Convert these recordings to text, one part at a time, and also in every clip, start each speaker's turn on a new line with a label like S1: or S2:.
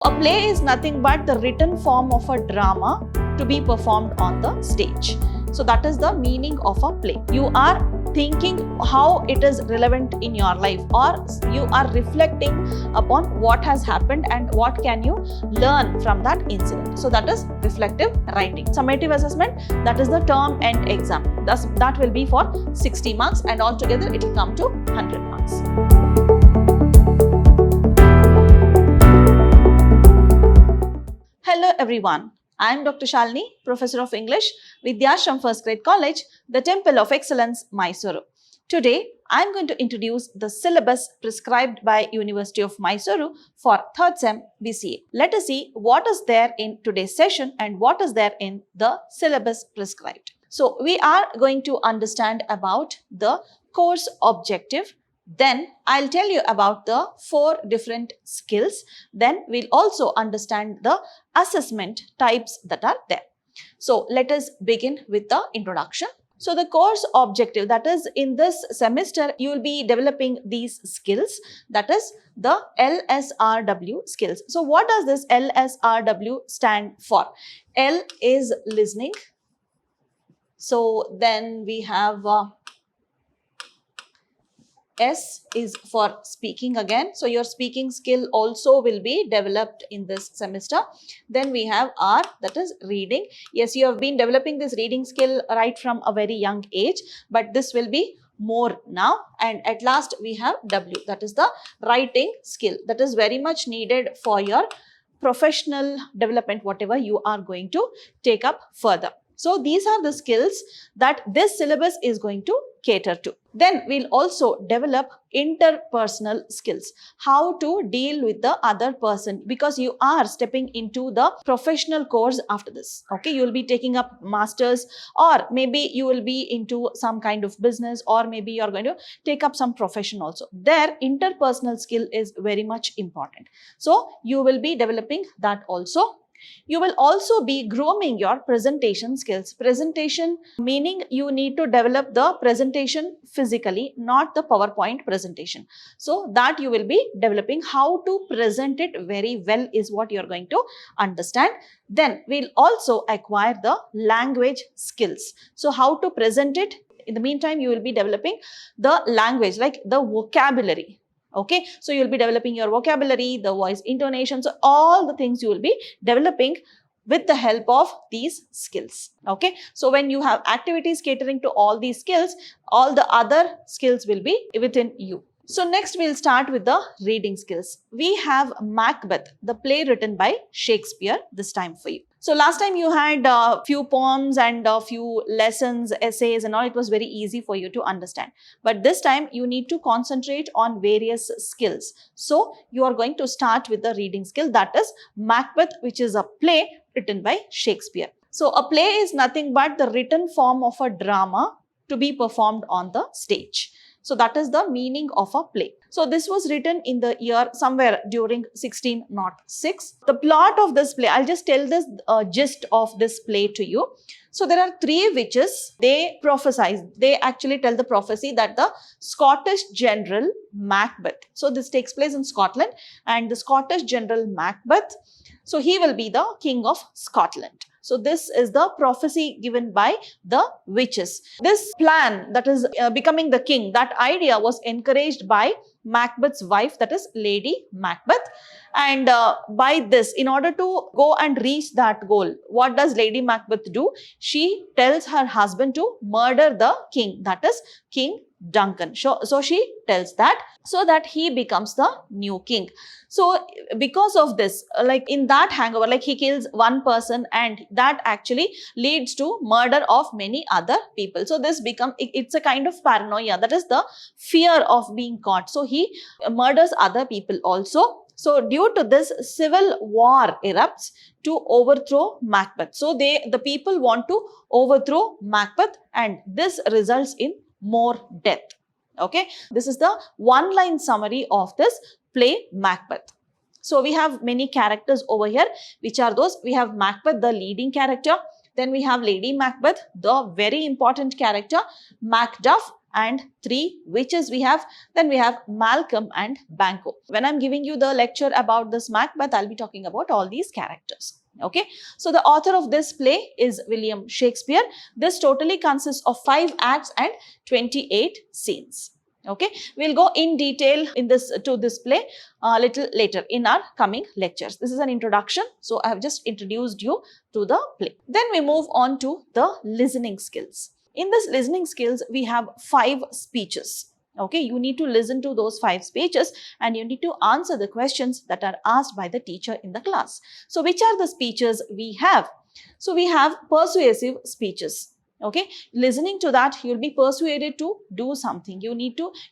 S1: A play is nothing but the written form of a drama to be performed on the stage. So that is the meaning of a play. You are thinking how it is relevant in your life, or you are reflecting upon what has happened and what can you learn from that incident. So that is reflective writing. Summative assessment, that is the term end exam. Thus, that will be for 60 marks and altogether it will come to 100 marks. Hello everyone, I am Dr. Shalini, Professor of English, Vidhyaashram First Grade College, the Temple of Excellence, MYSURU. Today, I am going to introduce the syllabus prescribed by University of MYSURU for 3rd Sem B.Ca. Let us see what is there in today's session and what is there in the syllabus prescribed. So, we are going to understand about the course objective. Then I'll tell you about the 4 different skills. Then we'll also understand the assessment types that are there. So let us begin with the introduction. So the course objective, that is in this semester you will be developing these skills, that is the LSRW skills. So what does this LSRW stand for? L is listening. So then we have S is for speaking again. So your speaking skill also will be developed in this semester. Then we have R, that is reading. Yes, you have been developing this reading skill right from a very young age, but this will be more now. And at last we have W, that is the writing skill. That is very much needed for your professional development, whatever you are going to take up further. So these are the skills that this syllabus is going to cater to. Then we'll also develop interpersonal skills, how to deal with the other person, because you are stepping into the professional course after this. Okay, you will be taking up masters, or maybe you will be into some kind of business, or maybe you are going to take up some profession also. Their interpersonal skill is very much important. So you will be developing that also. You will also be grooming your presentation skills. Presentation meaning you need to develop the presentation physically, not the PowerPoint presentation. So that you will be developing how to present it very well is what you are going to understand. Then we'll also acquire the language skills. So how to present it. In the meantime, you will be developing the language, like the vocabulary. Okay, so you will be developing your vocabulary, the voice intonation, so all the things you will be developing with the help of these skills. Okay, so when you have activities catering to all these skills, all the other skills will be within you. So next we'll start with the reading skills. We have Macbeth, the play written by Shakespeare this time for you. So last time you had a few poems and a few lessons, essays and all, it was very easy for you to understand. But this time you need to concentrate on various skills. So you are going to start with the reading skill, that is Macbeth, which is a play written by Shakespeare. So a play is nothing but the written form of a drama to be performed on the stage. So that is the meaning of a play. So this was written in the year somewhere during 1606. The plot of this play, I'll just tell this gist of this play to you. So there are 3 witches. They prophesize. They actually tell the prophecy that the Scottish general Macbeth. So this takes place in Scotland, and the Scottish general Macbeth, so he will be the king of Scotland. So this is the prophecy given by the witches. This plan, that is becoming the king, that idea was encouraged by Macbeth's wife, that is Lady Macbeth. And by this, in order to go and reach that goal, what does Lady Macbeth do? She tells her husband to murder the king, that is King Duncan. So she tells that, so that he becomes the new king. So because of this, like in that hangover, like he kills one person and that actually leads to murder of many other people. So this it's a kind of paranoia, that is the fear of being caught. So he murders other people also. So due to this, civil war erupts to overthrow Macbeth. So the people want to overthrow Macbeth, and this results in more death. Okay, this is the one-line summary of this play Macbeth. So we have many characters over here. Which are those? We have Macbeth, the leading character. Then we have Lady Macbeth, the very important character, Macduff, and 3 witches we have. Then we have Malcolm and Banquo. When I'm giving you the lecture about this Macbeth, I'll be talking about all these characters. Okay, so the author of this play is William Shakespeare. This totally consists of 5 acts and 28 scenes. Okay, we'll go in detail in this play a little later in our coming lectures. This is an introduction, so I have just introduced you to the play. Then we move on to the listening skills. In this listening skills, we have 5 speeches. Okay, you need to listen to those 5 speeches and you need to answer the questions that are asked by the teacher in the class. So which are the speeches we have? So we have persuasive speeches. Okay, listening to that, you will be persuaded to do something. You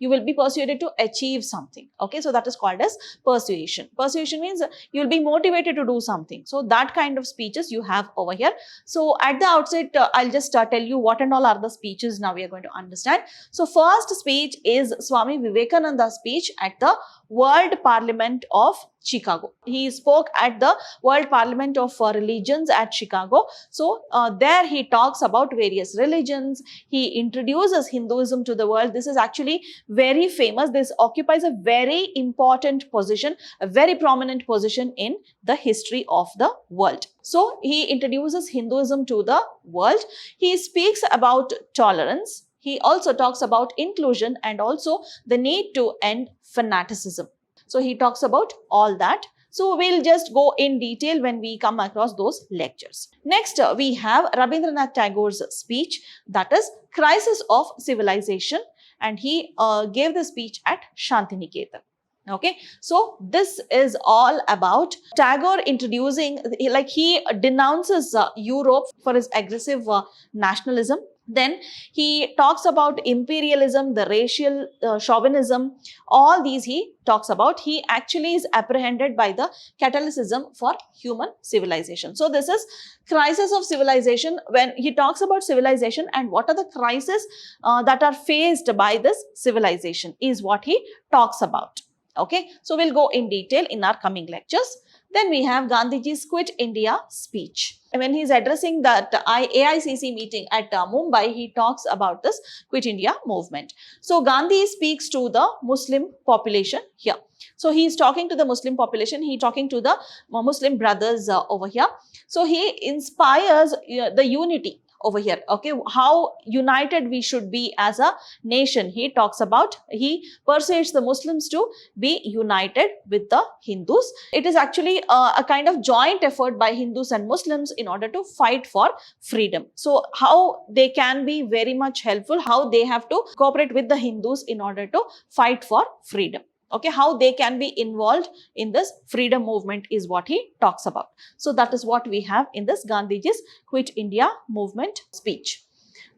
S1: will be persuaded to achieve something. Okay, so that is called as persuasion. Persuasion means you will be motivated to do something. So that kind of speeches you have over here. So at the outset, I'll just tell you what and all are the speeches now we are going to understand. So first speech is Swami Vivekananda's speech at the World Parliament of Chicago. He spoke at the World Parliament of Religions at Chicago. So there he talks about various religions. He introduces Hinduism to the world. This is actually very famous. This occupies a very important position, a very prominent position in the history of the world. So he introduces Hinduism to the world. He speaks about tolerance. He also talks about inclusion and also the need to end fanaticism. So he talks about all that. So we'll just go in detail when we come across those lectures. Next, we have Rabindranath Tagore's speech, that is Crisis of Civilization, and he gave the speech at Shantiniketan. Okay, so this is all about Tagore introducing, like he denounces Europe for his aggressive nationalism. Then he talks about imperialism, the racial chauvinism, all these he talks about. He actually is apprehended by the Catholicism for human civilization. So this is crisis of civilization. When he talks about civilization and what are the crises that are faced by this civilization is what he talks about. Okay, so we'll go in detail in our coming lectures. Then we have Gandhiji's Quit India speech. When he is addressing that AICC meeting at Mumbai, he talks about this Quit India movement. So Gandhi speaks to the Muslim population here. So he is talking to the Muslim population. He is talking to the Muslim brothers over here. So he inspires the unity over here. Okay, how united we should be as a nation. He talks about, he persuades the Muslims to be united with the Hindus. It is actually a kind of joint effort by Hindus and Muslims in order to fight for freedom. So how they can be very much helpful, how they have to cooperate with the Hindus in order to fight for freedom. Okay, how they can be involved in this freedom movement is what he talks about. So that is what we have in this Gandhiji's Quit India movement speech.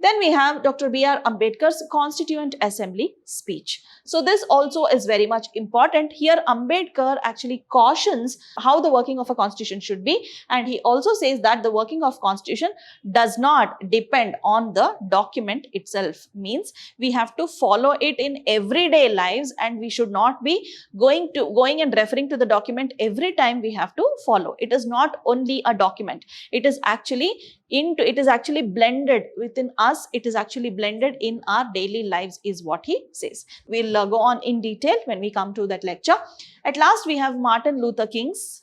S1: Then we have Dr. B.R. Ambedkar's Constituent Assembly speech. So this also is very much important. Here Ambedkar actually cautions how the working of a constitution should be, and he also says that the working of constitution does not depend on the document itself. Means we have to follow it in everyday lives and we should not be going and referring to the document every time we have to follow. It is not only a document. It is actually blended within us. It is actually blended in our daily lives is what he says. We'll go on in detail when we come to that lecture. At last, we have Martin Luther King's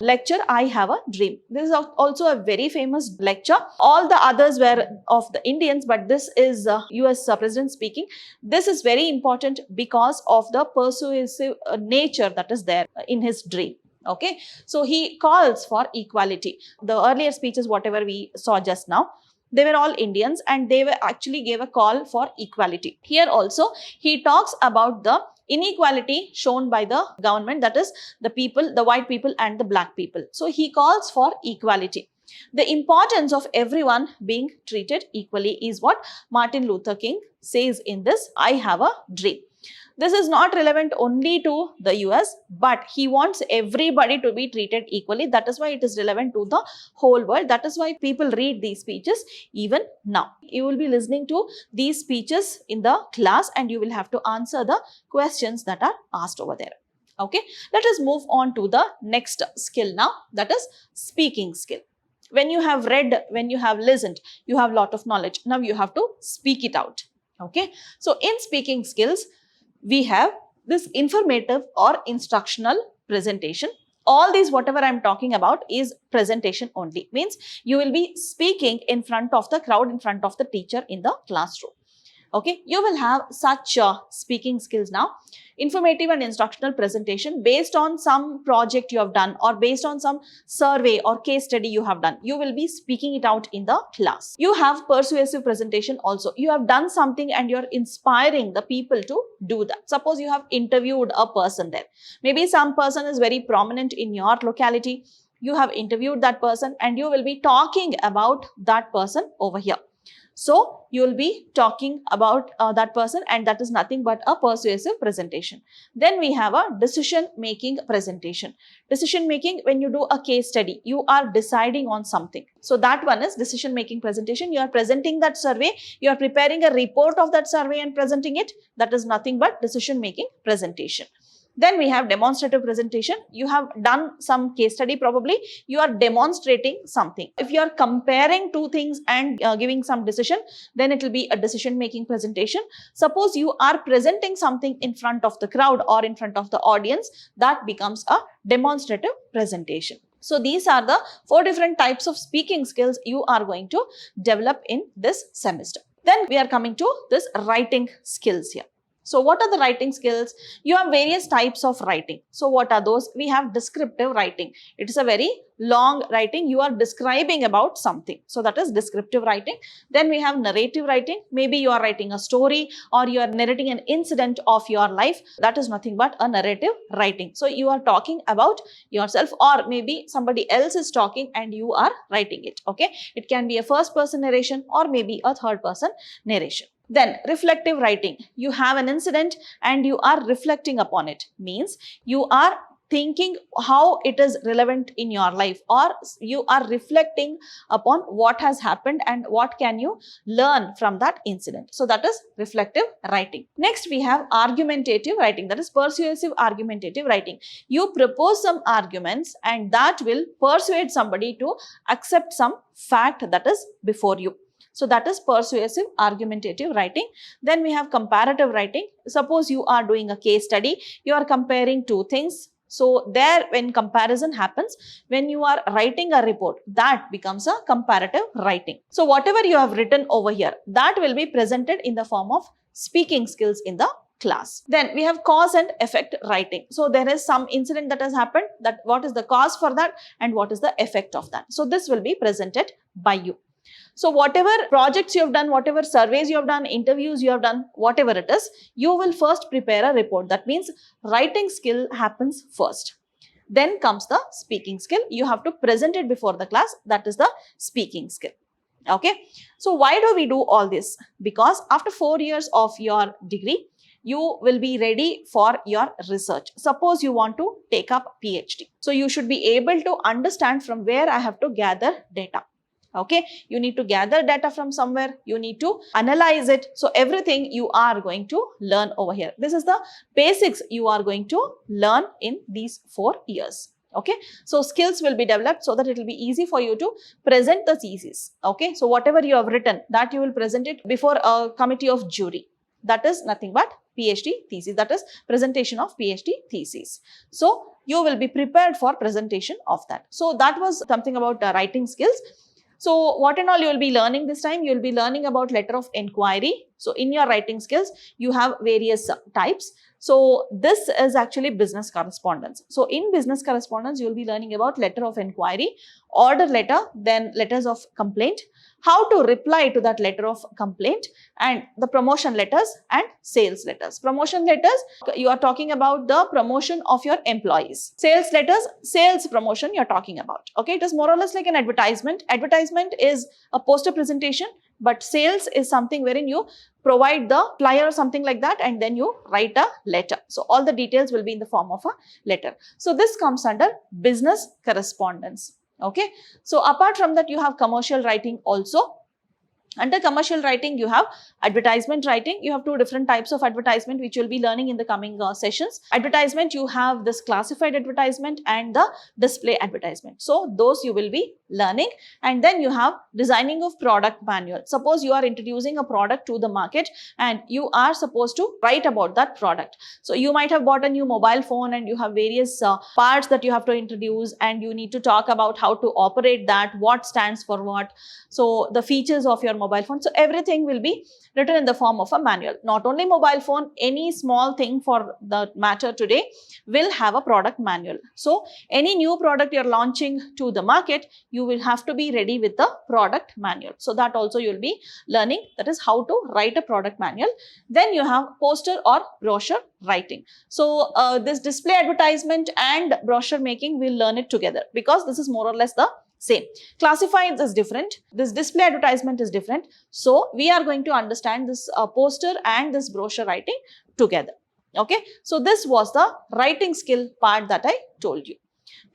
S1: lecture, I Have a Dream. This is also a very famous lecture. All the others were of the Indians, but this is US President speaking. This is very important because of the persuasive nature that is there in his dream. Okay, so he calls for equality. The earlier speeches, whatever we saw just now, they were all Indians and they were actually gave a call for equality. Here also, he talks about the inequality shown by the government, that is the people, the white people and the black people. So he calls for equality. The importance of everyone being treated equally is what Martin Luther King says in this I Have a Dream. This is not relevant only to the US, but he wants everybody to be treated equally. That is why it is relevant to the whole world. That is why people read these speeches even now. You will be listening to these speeches in the class and you will have to answer the questions that are asked over there. Okay, let us move on to the next skill now, that is speaking skill. When you have read, when you have listened, you have a lot of knowledge. Now you have to speak it out. Okay. So in speaking skills, we have this informative or instructional presentation. All these whatever I am talking about is presentation only. Means you will be speaking in front of the crowd, in front of the teacher in the classroom. Okay, you will have such speaking skills now. Informative and instructional presentation based on some project you have done or based on some survey or case study you have done. You will be speaking it out in the class. You have persuasive presentation also. You have done something and you're inspiring the people to do that. Suppose you have interviewed a person there. Maybe some person is very prominent in your locality. You have interviewed that person and you will be talking about that person over here. So you will be talking about that person, and that is nothing but a persuasive presentation. Then we have a decision making presentation. Decision making, when you do a case study, you are deciding on something. So that one is decision making presentation. You are presenting that survey, you are preparing a report of that survey and presenting it. That is nothing but decision making presentation. Then we have demonstrative presentation. You have done some case study probably. You are demonstrating something. If you are comparing two things and giving some decision, then it will be a decision making presentation. Suppose you are presenting something in front of the crowd or in front of the audience, that becomes a demonstrative presentation. So these are the 4 different types of speaking skills you are going to develop in this semester. Then we are coming to this writing skills here. So what are the writing skills? You have various types of writing. So what are those? We have descriptive writing. It is a very long writing. You are describing about something. So that is descriptive writing. Then we have narrative writing. Maybe you are writing a story or you are narrating an incident of your life. That is nothing but a narrative writing. So you are talking about yourself, or maybe somebody else is talking and you are writing it. Okay. It can be a first person narration or maybe a third person narration. Then reflective writing. You have an incident and you are reflecting upon it. Means you are thinking how it is relevant in your life, or you are reflecting upon what has happened and what can you learn from that incident. So that is reflective writing. Next we have argumentative writing, that is persuasive argumentative writing. You propose some arguments and that will persuade somebody to accept some fact that is before you. So that is persuasive argumentative writing. Then we have comparative writing. Suppose you are doing a case study, you are comparing two things. So there, when comparison happens, when you are writing a report, that becomes a comparative writing. So whatever you have written over here, that will be presented in the form of speaking skills in the class. Then we have cause and effect writing. So there is some incident that has happened, that what is the cause for that and what is the effect of that. So this will be presented by you. So whatever projects you have done, whatever surveys you have done, interviews you have done, whatever it is, you will first prepare a report. That means writing skill happens first. Then comes the speaking skill. You have to present it before the class. That is the speaking skill. Okay. So why do we do all this? Because after 4 years of your degree, you will be ready for your research. Suppose you want to take up PhD. So you should be able to understand from where I have to gather data. Okay, you need to gather data from somewhere, you need to analyze it. So everything you are going to learn over here. This is the basics you are going to learn in these 4 years. Okay, so skills will be developed so that it will be easy for you to present the thesis. Okay, so whatever you have written, that you will present it before a committee of jury. That is nothing but PhD thesis, that is presentation of PhD thesis. So you will be prepared for presentation of that. So that was something about writing skills. So what and all you will be learning this time? You will be learning about letter of inquiry. So in your writing skills, you have various types. So this is actually business correspondence. So in business correspondence, you will be learning about letter of inquiry, order letter, then letters of complaint, how to reply to that letter of complaint, and the promotion letters and sales letters. Promotion letters, you are talking about the promotion of your employees. Sales letters, sales promotion you are talking about. Okay, it is more or less like an advertisement. Advertisement is a poster presentation, but sales is something wherein you provide the flyer or something like that and then you write a letter. So all the details will be in the form of a letter. So this comes under business correspondence. Okay. So apart from that, you have commercial writing also. Under commercial writing, you have advertisement writing. You have two different types of advertisement which you'll be learning in the coming sessions. Advertisement, you have this classified advertisement and the display advertisement. So those you will be learning. And then you have designing of product manual. Suppose you are introducing a product to the market and you are supposed to write about that product. So you might have bought a new mobile phone and you have various parts that you have to introduce, and you need to talk about how to operate that, what stands for what. So the features of your mobile phone. So everything will be written in the form of a manual. Not only mobile phone, any small thing for the matter today will have a product manual. So any new product you're launching to the market, you will have to be ready with the product manual. So that also you'll be learning, that is how to write a product manual. Then you have poster or brochure writing. So this display advertisement and brochure making, we'll learn it together because this is more or less the same. Classifieds is different. This display advertisement is different. So we are going to understand this poster and this brochure writing together. Okay. So this was the writing skill part that I told you.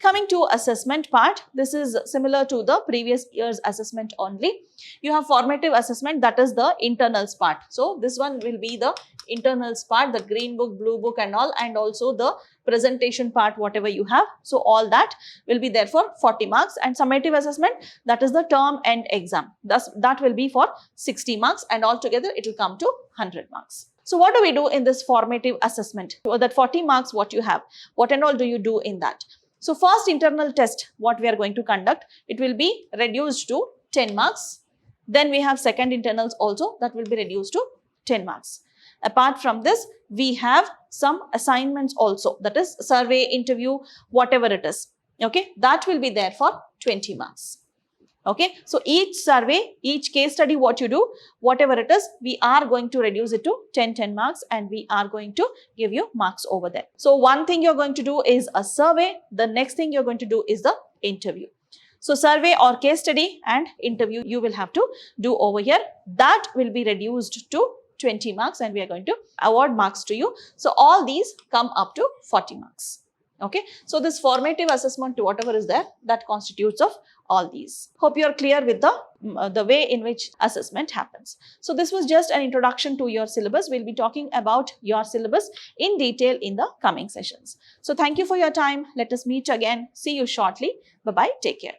S1: Coming to assessment part, this is similar to the previous year's assessment only. You have formative assessment, that is the internals part. So this one will be the internals part, the green book, blue book and all, and also the presentation part, whatever you have. So all that will be there for 40 marks, and summative assessment, that is the term end exam. Thus, that will be for 60 marks, and altogether it will come to 100 marks. So what do we do in this formative assessment? So that 40 marks what you have, what and all do you do in that? So first internal test, what we are going to conduct, it will be reduced to 10 marks. Then we have second internals also, that will be reduced to 10 marks. Apart from this, we have some assignments also, that is survey, interview, whatever it is. Okay, that will be there for 20 marks. Okay, so each survey, each case study, what you do, whatever it is, we are going to reduce it to 10 marks, and we are going to give you marks over there. So one thing you're going to do is a survey. The next thing you're going to do is the interview. So survey or case study and interview you will have to do over here. That will be reduced to 20 marks, and we are going to award marks to you. So all these come up to 40 marks. Okay, so this formative assessment to whatever is there, that constitutes of all these. Hope you are clear with the way in which assessment happens. So this was just an introduction to your syllabus. We'll be talking about your syllabus in detail in the coming sessions. So thank you for your time. Let us meet again. See you shortly. Bye-bye. Take care.